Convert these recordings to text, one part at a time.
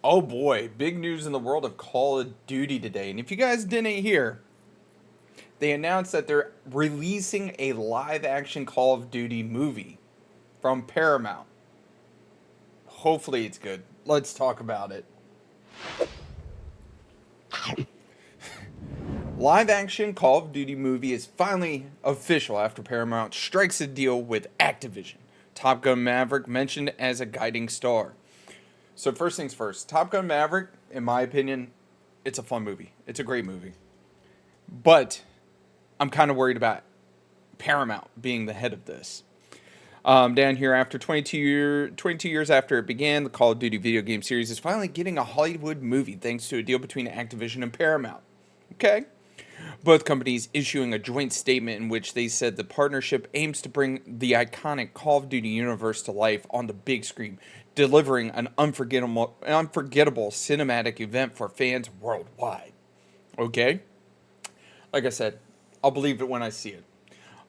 Oh boy, big news in the world of Call of Duty today. And if you guys didn't hear, they announced that they're releasing a live action Call of Duty movie from Paramount. Hopefully it's good. Let's talk about it. Live action Call of Duty movie is finally official after Paramount strikes a deal with Activision. Top Gun Maverick mentioned as a guiding star. So first things first, Top Gun Maverick, in my opinion, it's a fun movie. It's a great movie. But I'm kind of worried about Paramount being the head of this. Down here, after 22 years after it began, the Call of Duty video game series is finally getting a Hollywood movie thanks to a deal between Activision and Paramount. Okay? Both companies issuing a joint statement in which they said the partnership aims to bring the iconic Call of Duty universe to life on the big screen, delivering an unforgettable cinematic event for fans worldwide. Okay? Like I said, I'll believe it when I see it.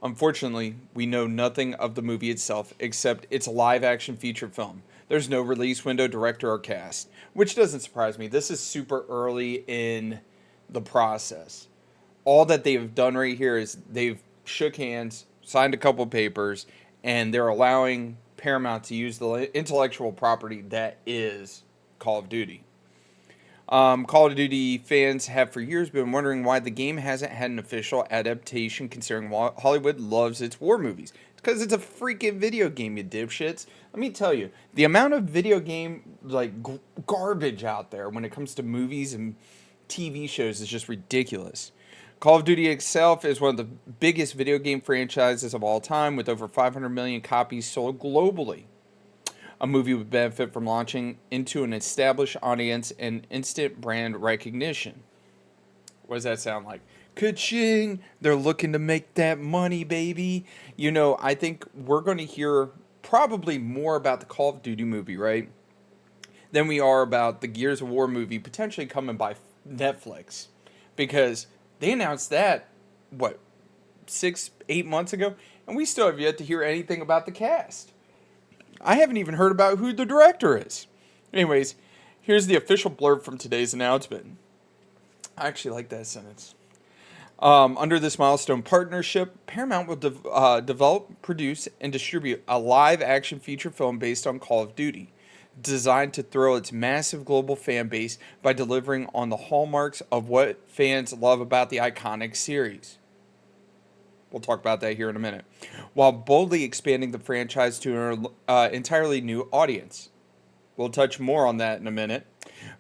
Unfortunately, we know nothing of the movie itself except it's a live action feature film. There's no release window, director, or cast, which doesn't surprise me. This is super early in the process. All that they've done right here is they've shook hands, signed a couple papers, and they're allowing Paramount to use the intellectual property that is Call of Duty. Call of Duty fans have for years been wondering why the game hasn't had an official adaptation, considering Hollywood loves its war movies. It's because it's a freaking video game, you dipshits. Let me tell you, the amount of video game garbage out there when it comes to movies and TV shows is just ridiculous. Call of Duty itself is one of the biggest video game franchises of all time, with over 500 million copies sold globally. A movie would benefit from launching into an established audience and instant brand recognition. What does that sound like? Ka-ching! They're looking to make that money, baby. You know, I think we're going to hear probably more about the Call of Duty movie, right? Than we are about the Gears of War movie potentially coming by Netflix. Because they announced that, what, 6, 8 months ago? And we still have yet to hear anything about the cast. I haven't even heard about who the director is. Anyways, here's the official blurb from today's announcement. I actually like that sentence. Under this milestone partnership, Paramount will develop, produce, and distribute a live action feature film based on Call of Duty, designed to thrill its massive global fan base by delivering on the hallmarks of what fans love about the iconic series. We'll talk about that here in a minute. While boldly expanding the franchise to an entirely new audience. We'll touch more on that in a minute.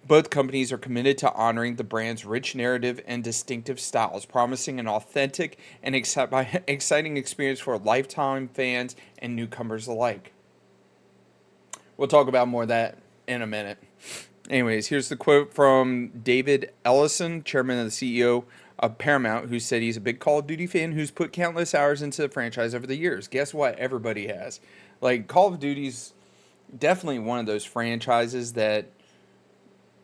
Both companies are committed to honoring the brand's rich narrative and distinctive styles, promising an authentic and exciting experience for lifetime fans and newcomers alike. We'll talk about more of that in a minute. Anyways, here's the quote from David Ellison, chairman and the CEO of Paramount, who said he's a big Call of Duty fan who's put countless hours into the franchise over the years. Guess what? Everybody has. Like, Call of Duty's definitely one of those franchises that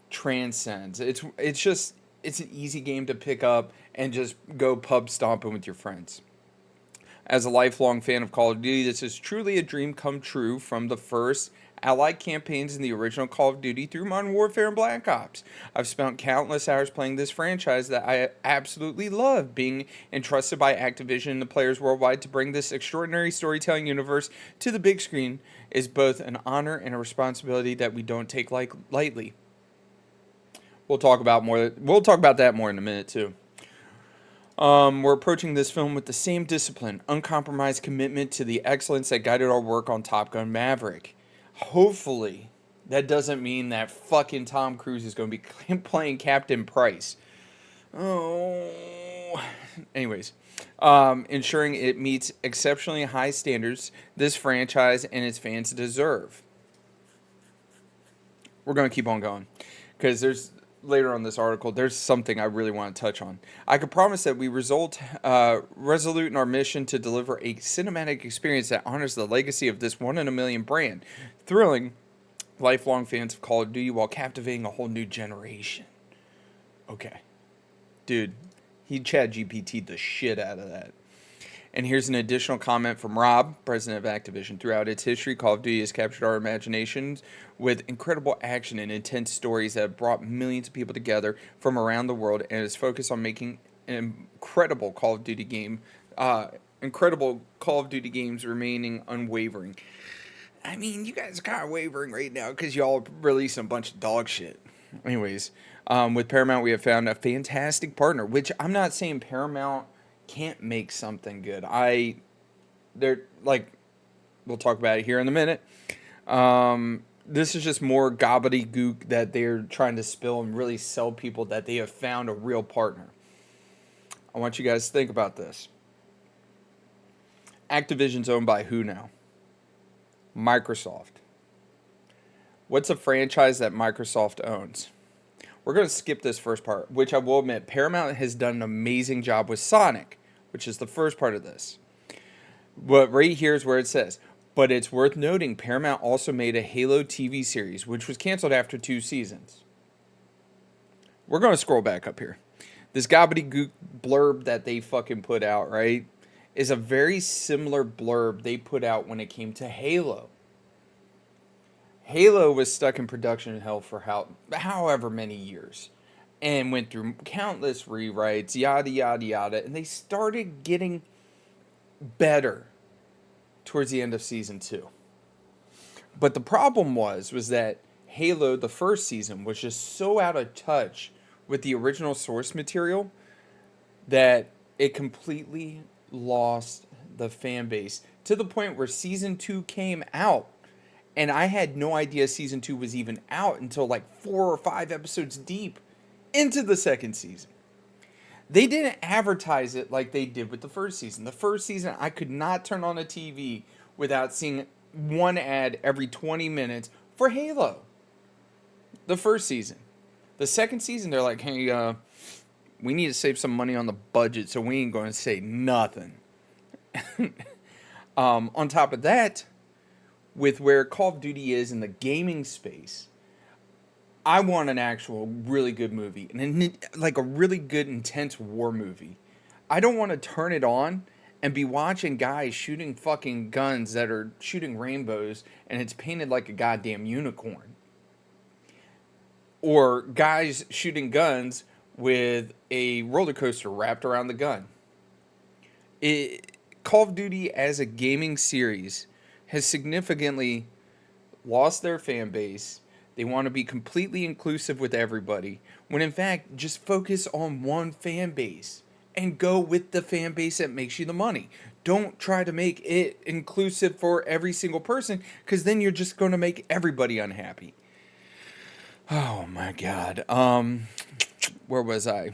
transcends. It's an easy game to pick up and just go pub stomping with your friends. As a lifelong fan of Call of Duty, this is truly a dream come true from the first Allied campaigns in the original Call of Duty through Modern Warfare and Black Ops. I've spent countless hours playing this franchise that I absolutely love, being entrusted by Activision and the players worldwide to bring this extraordinary storytelling universe to the big screen is both an honor and a responsibility that we don't take lightly. We'll talk about that more in a minute too. We're approaching this film with the same discipline, uncompromised commitment to the excellence that guided our work on Top Gun Maverick. Hopefully, that doesn't mean that fucking Tom Cruise is going to be playing Captain Price. Oh. Anyways, ensuring it meets exceptionally high standards this franchise and its fans deserve. We're going to keep on going because there's later on this article, there's something I really want to touch on. I can promise that we result resolute in our mission to deliver a cinematic experience that honors the legacy of this one in a million brand, thrilling lifelong fans of Call of Duty while captivating a whole new generation. Okay. Dude, he Chat GPT'd the shit out of that. And here's an additional comment from Rob, president of Activision. Throughout its history, Call of Duty has captured our imaginations with incredible action and intense stories that have brought millions of people together from around the world, and is focused on making an incredible Call of Duty games remaining unwavering. I mean, you guys are kind of wavering right now because y'all releasing a bunch of dog shit. Anyways, with Paramount, we have found a fantastic partner, which I'm not saying Paramount can't make something good. They're like, we'll talk about it here in a minute. This is just more gobbledygook that they're trying to spill and really sell people that they have found a real partner. I want you guys to think about this. Activision's owned by who now? Microsoft. What's a franchise that Microsoft owns? We're going to skip this first part, which I will admit, Paramount has done an amazing job with Sonic, which is the first part of this. But right here is where it says, but it's worth noting Paramount also made a Halo TV series, which was canceled after 2 seasons. We're going to scroll back up here. This gobbledygook blurb that they fucking put out, right, is a very similar blurb they put out when it came to Halo. Halo was stuck in production hell for however many years and went through countless rewrites, yada, yada, yada, and they started getting better towards the end of season 2. But the problem was that Halo, the first season, was just so out of touch with the original source material that it completely lost the fan base to the point where season 2 came out. And I had no idea season 2 was even out until like 4 or 5 episodes deep into the second season. They didn't advertise it like they did with the first season. The first season, I could not turn on a TV without seeing one ad every 20 minutes for Halo. The first season. The second season, they're like, hey, we need to save some money on the budget, so we ain't going to say nothing. On top of that, with where Call of Duty is in the gaming space, I want an actual really good movie, like a really good intense war movie. I don't want to turn it on and be watching guys shooting fucking guns that are shooting rainbows and it's painted like a goddamn unicorn. Or guys shooting guns with a roller coaster wrapped around the gun. Call of Duty as a gaming series has significantly lost their fan base. They want to be completely inclusive with everybody, when in fact, just focus on one fan base and go with the fan base that makes you the money. Don't try to make it inclusive for every single person, because then you're just going to make everybody unhappy. Oh my God. Where was I?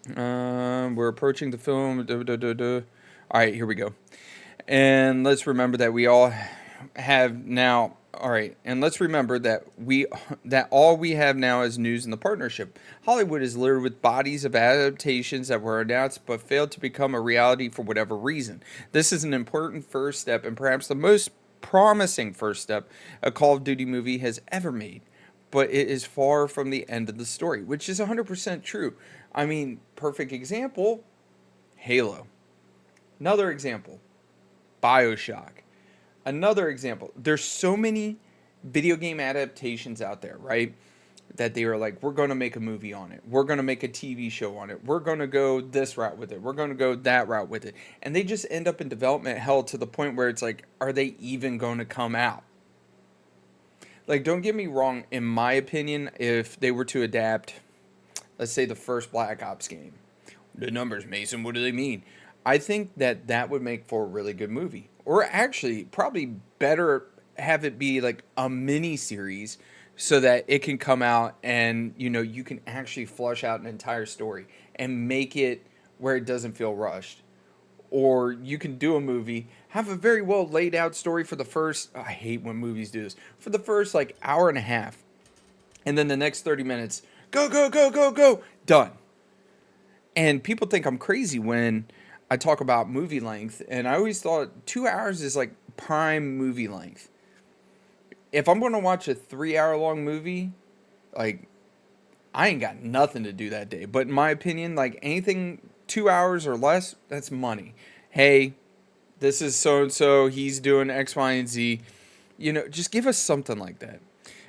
We're approaching the film. All right, here we go. And let's remember that we all have now. All right, and let's remember that all we have now is news in the partnership. Hollywood is littered with bodies of adaptations that were announced but failed to become a reality for whatever reason. This is an important first step, and perhaps the most promising first step a Call of Duty movie has ever made. But it is far from the end of the story, which is 100% true. I mean, perfect example, Halo. Another example, BioShock. Another example, there's so many video game adaptations out there, right? That they are like, we're going to make a movie on it. We're going to make a TV show on it. We're going to go this route with it. We're going to go that route with it. And they just end up in development hell to the point where it's like, are they even going to come out? Like, don't get me wrong, in my opinion, if they were to adapt, let's say, the first Black Ops game, the numbers, Mason, what do they mean? I think that would make for a really good movie. Or actually, probably better have it be like a mini series so that it can come out and, you can actually flush out an entire story and make it where it doesn't feel rushed. Or you can do a movie, have a very well laid out story for the first, I hate when movies do this, for the first like hour and a half. And then the next 30 minutes, go, go, go, go, go, done. And people think I'm crazy when I talk about movie length, and I always thought 2 hours is like prime movie length. If I'm going to watch a 3-hour long movie, like, I ain't got nothing to do that day. But in my opinion, like, anything 2 hours or less, that's money. hey, this is so and so, he's doing X, Y, and Z. Just give us something like that.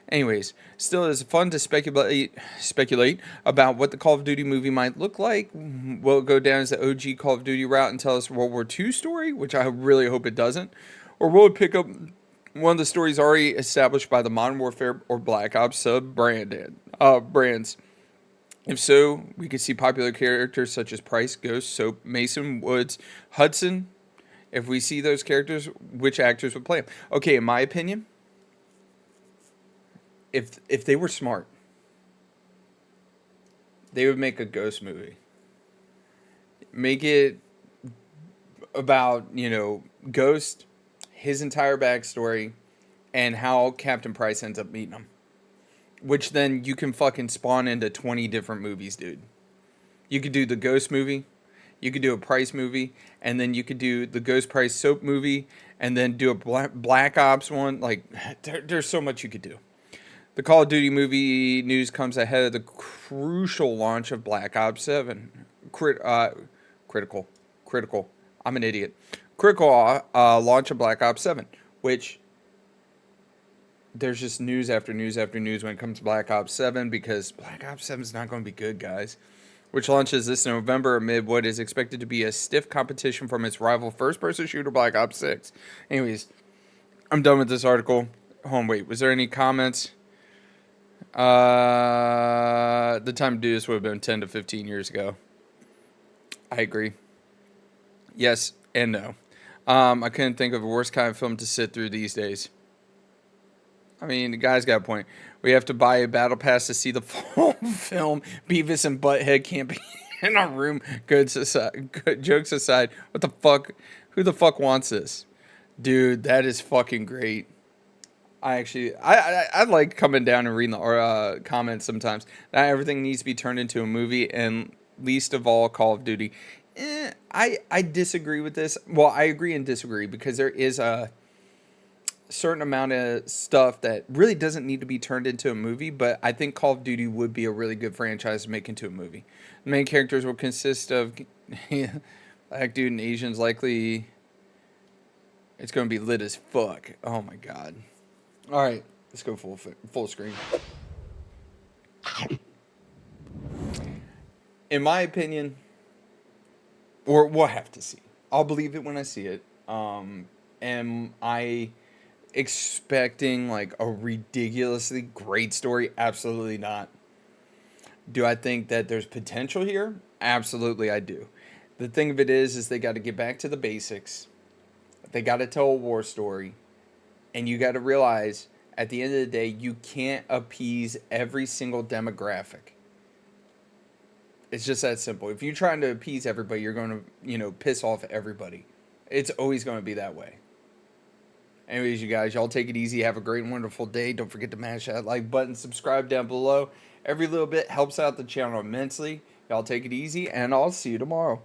Anyways, still it's fun to speculate about what the Call of Duty movie might look like. Will it go down as the OG Call of Duty route and tell us World War II story, which I really hope it doesn't, or will it pick up one of the stories already established by the Modern Warfare or Black Ops brands? If so, we could see popular characters such as Price, Ghost, Soap, Mason, Woods, Hudson. If we see those characters, which actors would play them? Okay, in my opinion, if they were smart, they would make a Ghost movie. Make it about, Ghost, his entire backstory, and how Captain Price ends up meeting him. Which then you can fucking spawn into 20 different movies, dude. You could do the Ghost movie, you could do a Price movie, and then you could do the Ghost Price soap movie, and then do a Black Ops one. Like, there's so much you could do. The Call of Duty movie news comes ahead of the crucial launch of Black Ops 7. Critical. I'm an idiot. Critical launch of Black Ops 7, which there's just news after news after news when it comes to Black Ops 7 because Black Ops 7 is not going to be good, guys. Which launches this November amid what is expected to be a stiff competition from its rival first-person shooter Black Ops 6. Anyways, I'm done with this article. Wait, was there any comments? The time to do this would have been 10 to 15 years ago. I agree. Yes and no. I couldn't think of a worse kind of film to sit through these days. I mean, the guy's got a point. We have to buy a battle pass to see the full film. Beavis and Butthead can't be in our room. Good jokes aside, what the fuck? Who the fuck wants this? Dude, that is fucking great. I like coming down and reading the comments sometimes. Not everything needs to be turned into a movie, and least of all Call of Duty. I disagree with this. Well, I agree and disagree because there is a certain amount of stuff that really doesn't need to be turned into a movie, but I think Call of Duty would be a really good franchise to make into a movie. The main characters will consist of black dude and Asians. Likely, it's going to be lit as fuck. Oh my god. All right, let's go full screen. In my opinion, or we'll have to see. I'll believe it when I see it. Am I expecting like a ridiculously great story? Absolutely not. Do I think that there's potential here? Absolutely, I do. The thing of it is they got to get back to the basics. They got to tell a war story. And you got to realize, at the end of the day, you can't appease every single demographic. It's just that simple. If you're trying to appease everybody, you're going to, piss off everybody. It's always going to be that way. Anyways, you guys, y'all take it easy. Have a great and wonderful day. Don't forget to mash that like button. Subscribe down below. Every little bit helps out the channel immensely. Y'all take it easy, and I'll see you tomorrow.